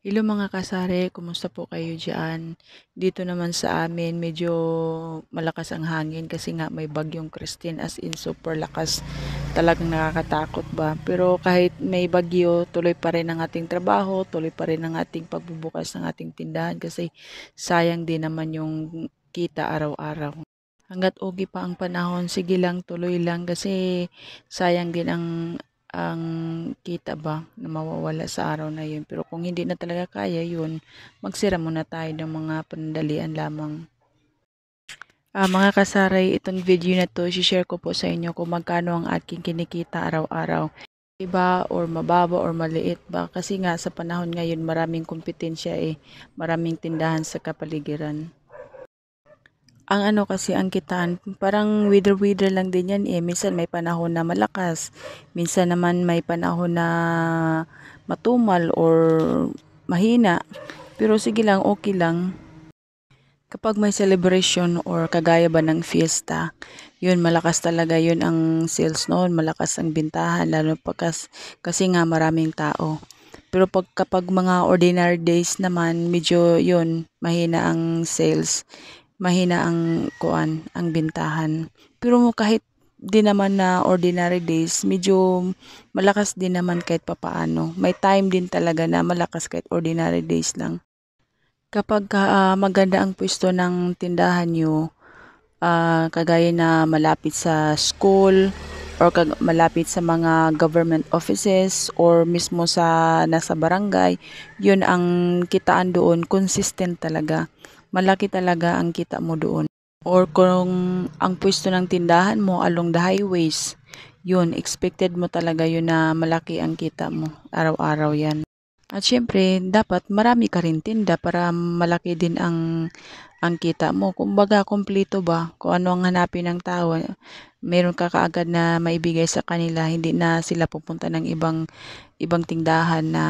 Hello mga kasari, kumusta po kayo diyan? Dito naman sa amin medyo malakas ang hangin kasi nga may bagyong Christine, as in super lakas. Talagang nakakatakot ba? Pero kahit may bagyo, tuloy pa rin ang ating trabaho, tuloy pa rin ang ating pagbubukas ng ating tindahan kasi sayang din naman yung kita araw-araw. Hangga't okay pa ang panahon, sige lang, tuloy lang kasi sayang din ang kita ba na mawawala sa araw na yun. Pero kung hindi na talaga kaya yun, magsira muna tayo ng mga panandalian lamang. Mga kasaray, itong video na to, share ko po sa inyo kung magkano ang aking kinikita araw-araw. Iba or mababa or maliit ba? Kasi nga sa panahon ngayon maraming kompetensya maraming tindahan sa kapaligiran. Ang ano kasi ang kitaan, parang wither-wither lang din yan Minsan may panahon na malakas, minsan naman may panahon na matumal or mahina. Pero sige lang, okay lang. Kapag may celebration or kagaya ba ng fiesta, yun malakas talaga yun ang sales noon, malakas ang bintahan, lalo kasi nga maraming tao. Pero kapag mga ordinary days naman, medyo yun, mahina ang sales, mahina ang ang bintahan. Pero kahit di naman na ordinary days, medyo malakas din naman kahit papaano. May time din talaga na malakas kahit ordinary days lang. Kapag maganda ang pwesto ng tindahan nyo, kagaya na malapit sa school or malapit sa mga government offices or mismo sa nasa barangay, yun ang kitaan doon, consistent talaga. Malaki talaga ang kita mo doon. Or kung ang pwesto ng tindahan mo along the highways, yun, expected mo talaga yun na malaki ang kita mo. Araw-araw yan. At syempre, dapat marami ka rin tinda para malaki din ang kita mo. Kumbaga, kumpleto ba? Kung ano ang hanapin ng tao, meron ka kaagad na maibigay sa kanila, hindi na sila pupunta ng ibang tindahan na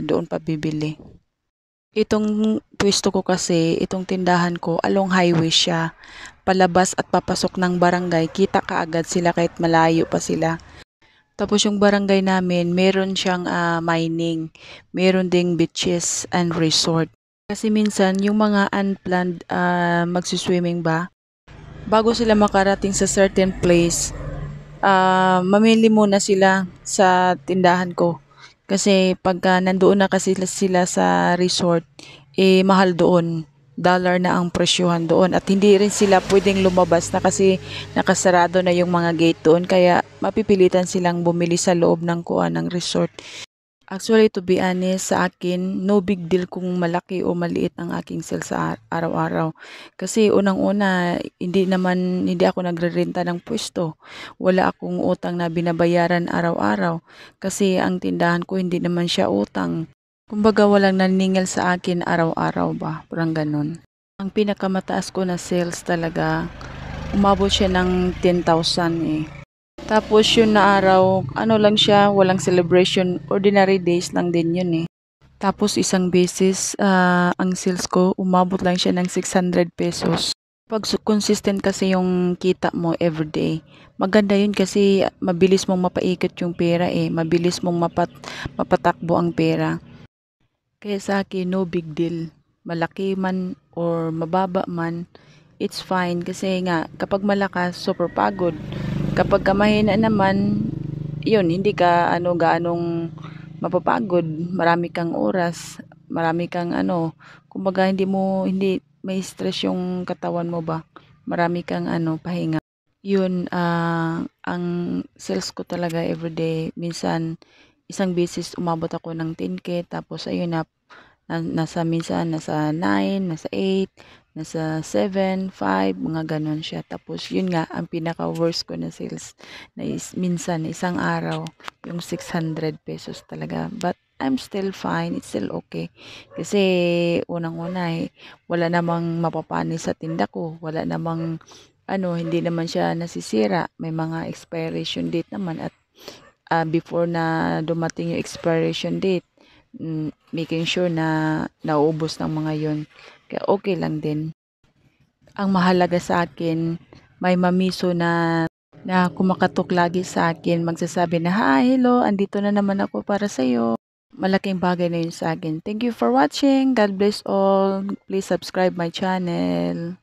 doon pa bibili. Itong pwesto ko kasi, itong tindahan ko, along highway siya. Palabas at papasok ng barangay, kita kaagad sila kahit malayo pa sila. Tapos yung barangay namin, meron siyang mining, meron ding beaches and resort. Kasi minsan, yung mga unplanned magsiswimming ba, bago sila makarating sa certain place, mamili muna sila sa tindahan ko. Kasi pagka nandoon na kasi sila sa resort, mahal doon. Dollar na ang presyuhan doon at hindi rin sila pwedeng lumabas na kasi nakasarado na yung mga gate doon kaya mapipilitan silang bumili sa loob ng ng resort. Actually, to be honest, sa akin, no big deal kung malaki o maliit ang aking sales sa araw-araw. Kasi unang-una, hindi ako nagrerenta ng pwesto. Wala akong utang na binabayaran araw-araw. Kasi ang tindahan ko hindi naman siya utang. Kumbaga walang naniningil sa akin araw-araw ba, parang ganun. Ang pinakamataas ko na sales talaga, umabot siya ng 10,000 Tapos yun na araw, ano lang siya, walang celebration, ordinary days lang din yun Tapos isang beses, ang sales ko, umabot lang siya ng 600 pesos. Pag consistent kasi yung kita mo everyday, maganda yun kasi mabilis mong mapaikot yung pera mabilis mong mapatakbo ang pera. Kaya sa akin, no big deal. Malaki man or mababa man, it's fine. Kasi nga, kapag malakas, super pagod. Kapag mahina naman, yun, hindi ka gaanong mapapagod. Marami kang oras, marami kang kumbaga hindi may stress yung katawan mo ba. Marami kang pahinga. Yun, ang sales ko talaga everyday. Minsan, isang beses umabot ako ng 10K tapos ayun minsan nasa 9, nasa 8, nasa 7, 5, mga ganon siya. Tapos yun nga ang pinaka worst ko na sales na minsan isang araw yung 600 pesos talaga. But I'm still fine, it's still okay. Kasi unang-una wala namang mapapani sa tinda ko, wala namang hindi naman siya nasisira. May mga expiration date naman at before na dumating yung expiration date, making sure na nauubos ng mga yon. Kaya okay lang din. Ang mahalaga sa akin, may mamiso na kumakatok lagi sa akin, magsasabi na, "Hi, hello, andito na naman ako para sa'yo." malaking bagay na yun sa akin. Thank you for watching. God bless all. Please subscribe my channel.